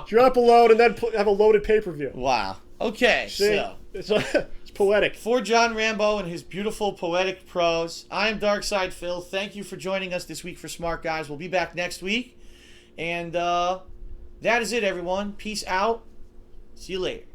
Drop a load and then have a loaded pay-per-view. Wow. Okay, See? so. It's poetic. For John Rambo and his beautiful poetic prose, I'm Darkside Phil. Thank you for joining us this week for Smart Guys. We'll be back next week. And that is it, everyone. Peace out. See you later.